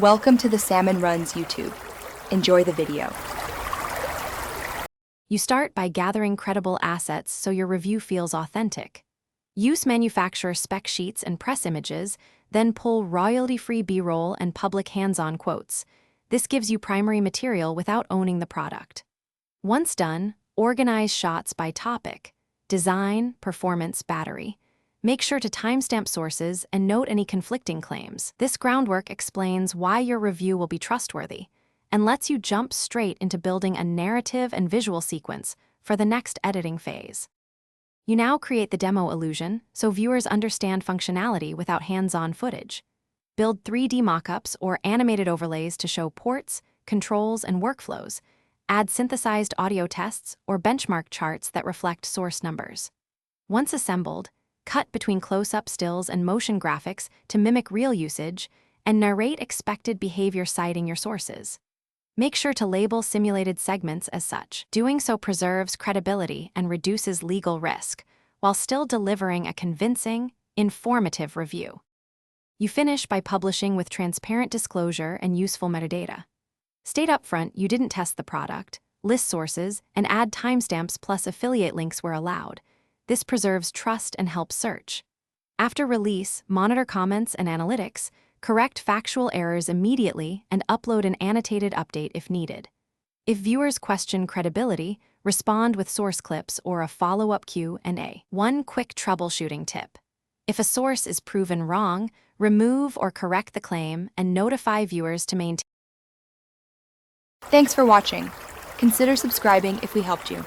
Welcome to the Salmon Runs YouTube. Enjoy the video. You start by gathering credible assets so your review feels authentic. Use manufacturer spec sheets and press images, then pull royalty-free B-roll and public hands-on quotes. This gives you primary material without owning the product. Once done, organize shots by topic: design, performance, battery. Make sure to timestamp sources and note any conflicting claims. This groundwork explains why your review will be trustworthy and lets you jump straight into building a narrative and visual sequence for the next editing phase. You now create the demo illusion so viewers understand functionality without hands-on footage. Build 3D mockups or animated overlays to show ports, controls, and workflows. Add synthesized audio tests or benchmark charts that reflect source numbers. Once assembled, cut between close-up stills and motion graphics to mimic real usage, and narrate expected behavior citing your sources. Make sure to label simulated segments as such. Doing so preserves credibility and reduces legal risk, while still delivering a convincing, informative review. You finish by publishing with transparent disclosure and useful metadata. State upfront you didn't test the product, list sources, and add timestamps plus affiliate links where allowed. This preserves trust and helps search. After release, monitor comments and analytics, correct factual errors immediately, and upload an annotated update if needed. If viewers question credibility, respond with source clips or a follow-up Q&A. One quick troubleshooting tip: if a source is proven wrong, remove or correct the claim and notify viewers to maintain. Thanks for watching. Consider subscribing if we helped you.